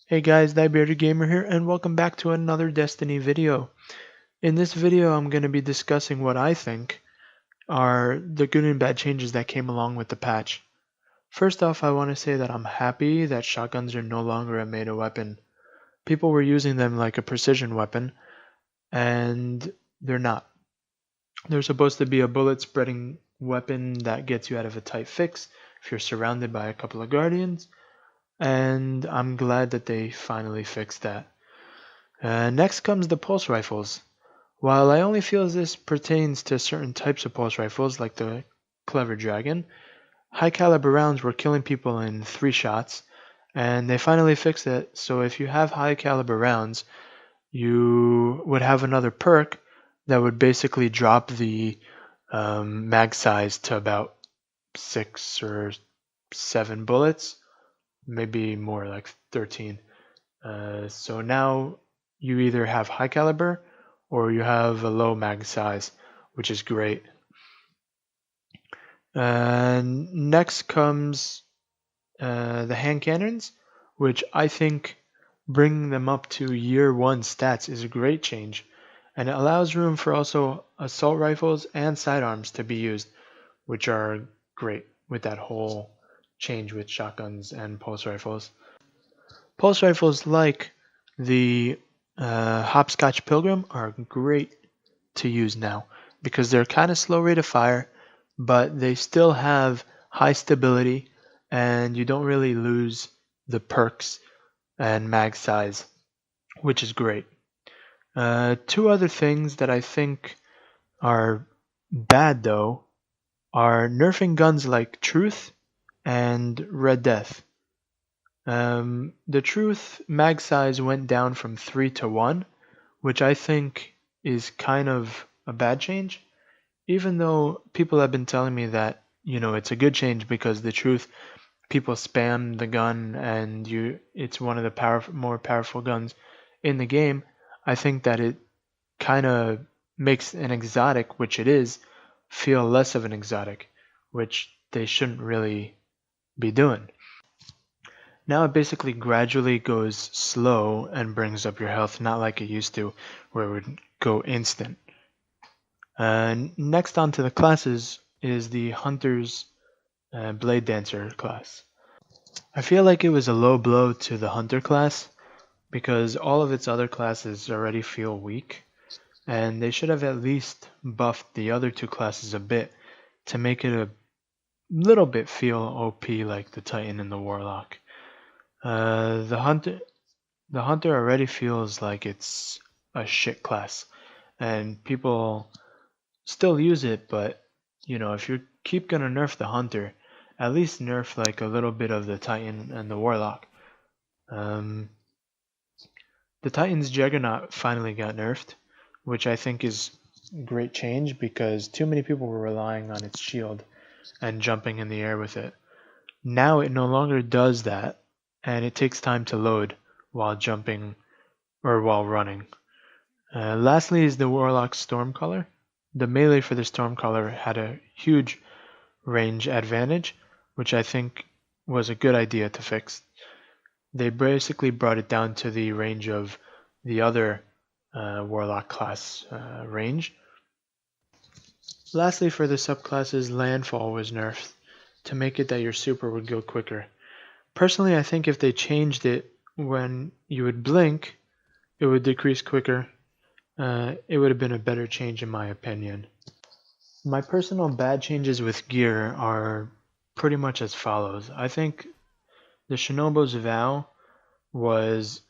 Hey guys, Bearded Gamer here, and welcome back to another Destiny video. In this video, I'm going to be discussing what I think are the good and bad changes that came along with the patch. First off, I want to say that I'm happy that shotguns are no longer a meta weapon. People were using them like a precision weapon, and they're not. They're supposed to be a bullet spreading weapon that gets you out of a tight fix if you're surrounded by a couple of guardians, and I'm glad that they finally fixed that. Next comes the pulse rifles. While I only feel this pertains to certain types of pulse rifles like the Clever Dragon, high caliber rounds were killing people in 3 shots, and they finally fixed it, so if you have high caliber rounds, you would have another perk that would basically drop the mag size to about 6 or 7 bullets, maybe more like 13. So now you either have high caliber or you have a low mag size, which is great. Next comes the hand cannons, which I think bringing them up to year 1 stats is a great change, and it allows room for also assault rifles and sidearms to be used, which are great with that whole change with shotguns and pulse rifles. Pulse rifles like the Hopscotch Pilgrim are great to use now because they're kind of slow rate of fire, but they still have high stability and you don't really lose the perks and mag size, which is great. Two other things that I think are bad though are nerfing guns like Truth and Red Death. The Truth mag size went down from 3 to 1, which I think is kind of a bad change, even though people have been telling me that, it's a good change because the Truth, people spam the gun and it's one of the more powerful guns in the game. I think that it kind of makes an exotic, which it is, feel less of an exotic, which they shouldn't really be doing. Now it basically gradually goes slow and brings up your health, not like it used to, where it would go instant. Next on to the classes is the Hunter's Blade Dancer class. I feel like it was a low blow to the Hunter class because all of its other classes already feel weak, and they should have at least buffed the other 2 classes a bit to make it a little bit feel OP like the Titan and the Warlock. The Hunter already feels like it's a shit class, and people still use it, but if you keep gonna nerf the Hunter, at least nerf like a little bit of the Titan and the Warlock. The Titan's Juggernaut finally got nerfed, which I think is a great change because too many people were relying on its shield and jumping in the air with it. Now it no longer does that, and it takes time to load while jumping or while running. Lastly is the Warlock Stormcaller. The melee for the Stormcaller had a huge range advantage, which I think was a good idea to fix. They basically brought it down to the range of the other Warlock class range. Lastly, for the subclasses, Landfall was nerfed to make it that your super would go quicker. Personally, I think if they changed it when you would blink, it would decrease quicker. It would have been a better change in my opinion. My personal bad changes with gear are pretty much as follows. I think the Shinobu's Vow was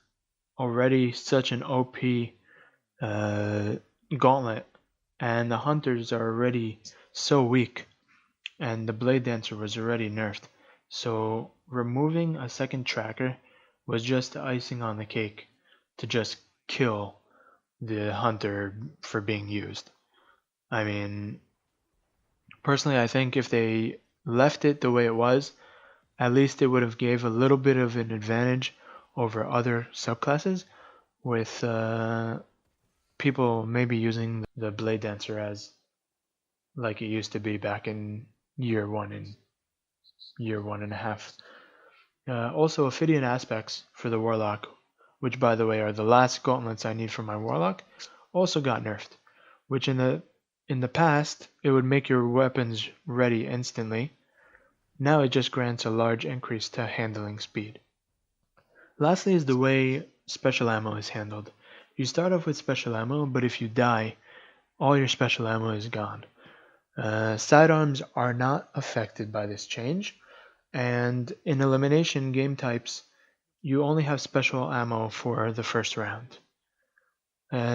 already such an OP gauntlet, and the Hunters are already so weak, and the Blade Dancer was already nerfed. So removing a second tracker was just icing on the cake to just kill the Hunter for being used. I mean, personally, I think if they left it the way it was, at least it would have gave a little bit of an advantage over other subclasses with people maybe using the Blade Dancer as like it used to be back in year 1 and year 1.5. Also, Ophidian Aspects for the Warlock, which by the way are the last gauntlets I need for my Warlock, also got nerfed, which in the past it would make your weapons ready instantly. Now it just grants a large increase to handling speed. Lastly is the way special ammo is handled. You start off with special ammo, but if you die, all your special ammo is gone. Sidearms are not affected by this change, and in elimination game types, you only have special ammo for the first round.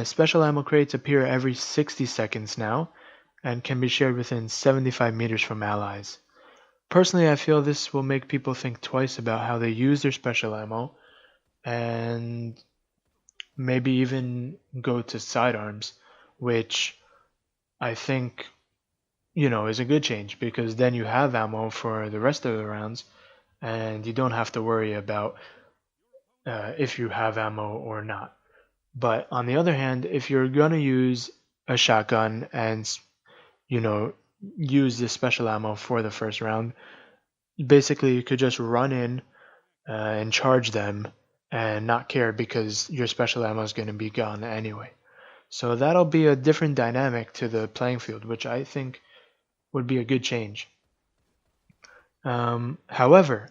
Special ammo crates appear every 60 seconds now, and can be shared within 75 meters from allies. Personally, I feel this will make people think twice about how they use their special ammo, and maybe even go to sidearms, which I think, is a good change, because then you have ammo for the rest of the rounds, and you don't have to worry about if you have ammo or not. But on the other hand, if you're gonna use a shotgun and you know use the special ammo for the first round, basically you could just run in and charge them and not care because your special ammo is going to be gone anyway. So that'll be a different dynamic to the playing field, which I think would be a good change. However,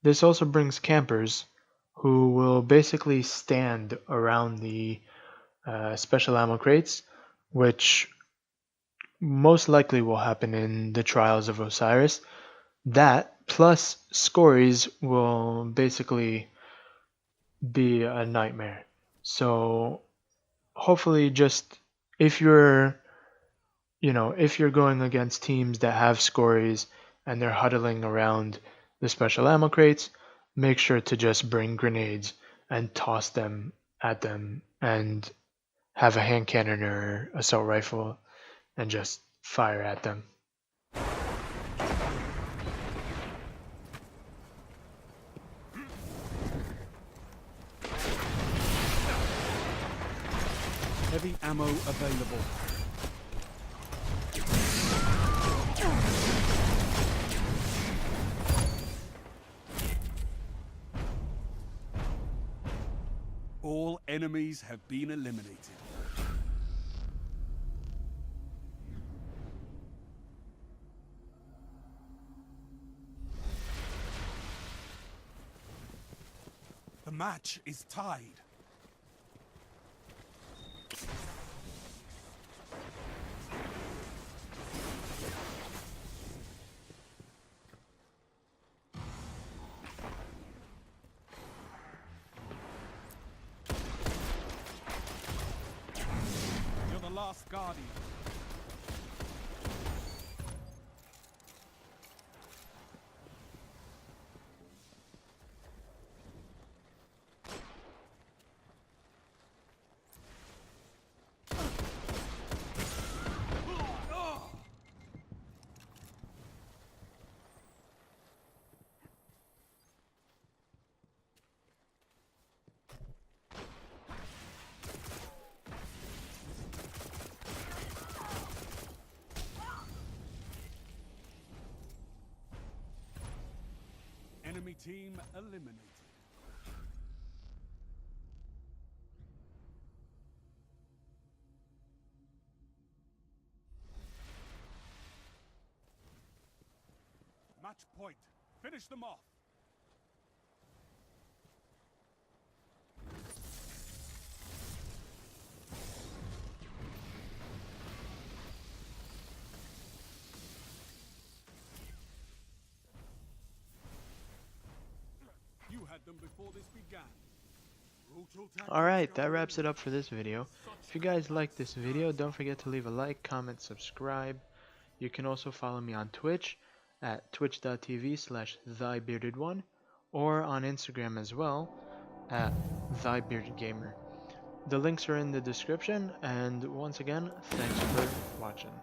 this also brings campers who will basically stand around the special ammo crates, which most likely will happen in the Trials of Osiris. That plus Scories will basically be a nightmare. So hopefully, just if you're if you're going against teams that have Scories and they're huddling around the special ammo crates, make sure to just bring grenades and toss them at them, and have a hand cannon or assault rifle and just fire at them. Heavy ammo available. All enemies have been eliminated. The match is tied. You're the last guardian. Enemy team eliminated. Match point. Finish them off. You had them before this began. Alright, that wraps it up for this video. If you guys liked this video, don't forget to leave a like, comment, subscribe. You can also follow me on Twitch at twitch.tv/ThyBeardedOne, or on Instagram as well at ThyBeardedGamer. The links are in the description, and once again, thanks for watching.